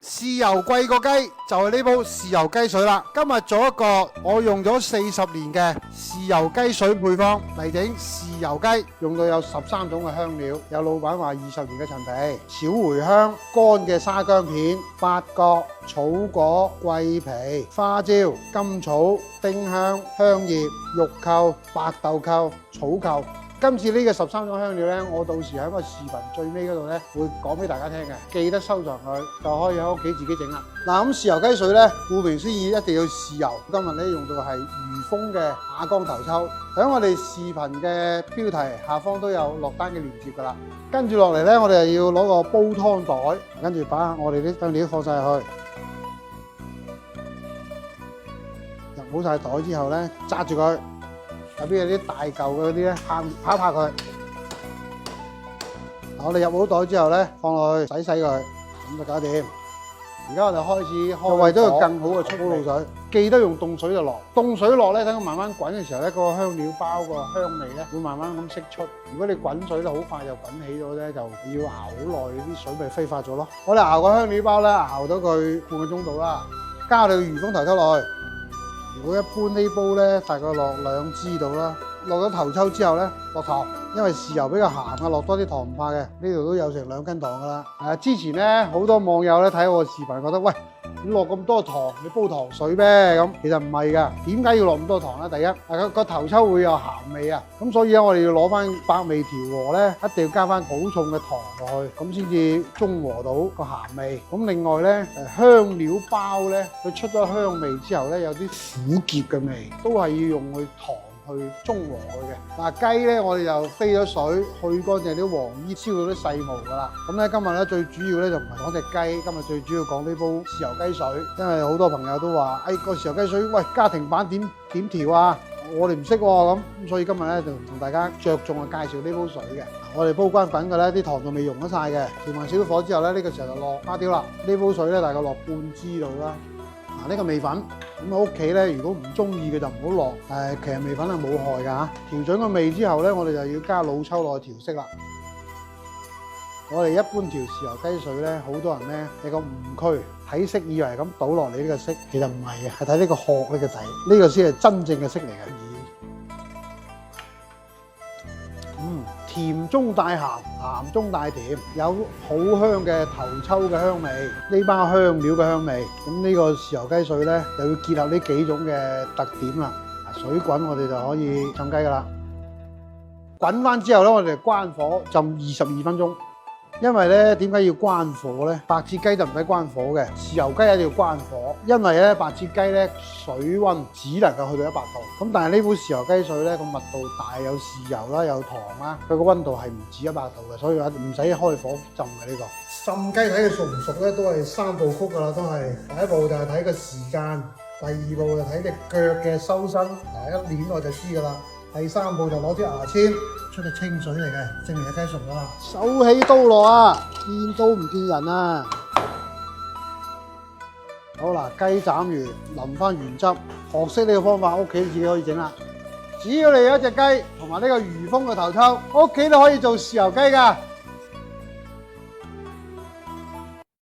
豉油貴過雞就係呢煲豉油雞水啦。今日做一個我用咗40年嘅豉油雞水配方嚟整豉油雞，用到有13種嘅香料，有老闆話20年嘅陳皮、小茴香、乾嘅沙薑片、八角、草果、桂皮、花椒、甘草、丁香、香葉、玉蔻、白豆蔻、草蔻。今次呢個13種香料呢，我到時喺個視頻最尾嗰度呢會講俾大家聽嘅，記得收藏佢就可以喺屋企自己整啦。嗱，咁豉油雞水呢，顧名思義一定要豉油。今日呢用到係裕豐嘅亞光頭抽，喺我哋視頻嘅標題下方都有落單嘅鏈接噶啦。跟住落嚟呢，我哋又要攞個煲湯袋，跟住把我哋啲香料放晒入去，入好晒袋之後呢，揸住佢。入邊有啲大嚿嘅嗰啲咧，拍佢。我哋入好袋之後咧，放落去洗佢，咁就搞掂。而家我哋開始開，為咗佢更好嘅出煲水，記得用凍水就落。凍水落咧，等佢慢慢滾嘅時候咧，個香料包個香味咧，會慢慢咁釋出。如果你滾水咧，好快就滾起咗咧，就要熬好耐，啲水咪揮發咗咯。我哋熬個香料包咧，熬到佢半個鐘度啦，加我哋嘅裕豐頭抽落去。如果一般呢煲咧，大概落2支度啦。落咗頭抽之後咧，落糖，因為豉油比較鹹啊，落多啲糖唔怕嘅。呢度都有成2斤糖噶啦。之前咧好多網友咧睇我視頻，覺得喂，你落咁多糖，你煲糖水咩？咁其實唔係噶。點解要落咁多糖咧？第一，個頭抽會有鹹味啊，咁所以咧我哋要攞翻百味調和咧，一定要加翻好重嘅糖落去，咁先至中和到個鹹味。咁另外咧，香料包咧，佢出咗香味之後咧，有啲苦澀嘅味，都係要用佢糖去中和佢嘅。嗱，雞咧我哋就飛咗水，去乾淨啲黃衣，燒到啲細毛噶啦。咁咧今日咧最主要咧就唔係講隻雞，今日最主要講呢煲豉油雞水，因為好多朋友都話，個豉油雞水，喂，家庭版點調啊？我哋唔識喎，咁所以今日咧就同大家着重介紹呢煲水嘅。我哋煲關滾嘅咧，啲糖仲未溶得晒嘅，調埋少火之後咧，呢個時候就落花雕啦。呢煲水咧大概落半支度啦。呢個味粉，咁屋企咧，如果唔中意嘅就唔好落。其實味粉係冇害㗎嚇。調準個味之後咧，我哋就要加老抽落去調色啦。我哋一般調豉油雞水咧，好多人咧有個誤區，睇色以為咁倒落嚟呢個色，其實唔係嘅，係睇呢個殼呢個底，呢個先係真正嘅色嚟嘅。甜中帶鹹，鹹中帶甜，有好香嘅頭抽嘅香味，呢包香料嘅香味。咁呢個豉油雞水咧，就要結合呢幾種嘅特點啦。水滾我哋就可以浸雞噶啦。滾翻之後咧，我哋關火浸22分鐘。因為咧，點解要關火咧？白切雞就唔使關火嘅，豉油雞一定要關火。因為咧，白切雞咧水溫只能夠去到100度。咁但係呢碗豉油雞水咧，個密度大，有豉油啦，有糖啦，佢個溫度係唔止100度嘅，所以話唔使開火浸嘅呢個。浸雞睇佢熟唔熟咧，都係3部曲噶啦，都係第一步就係睇個時間，第二步就睇隻腳嘅收身，一捻我就知噶啦。第3步就攞啲牙籤出啲清水嚟嘅，證明隻雞熟咗啦。手起刀落啊，見刀唔見人啊！好啦，雞斬完淋翻原汁，學識呢個方法，屋企自己可以整啦。只要你有一隻雞同埋呢個裕豐嘅頭抽，屋企都可以做豉油雞㗎。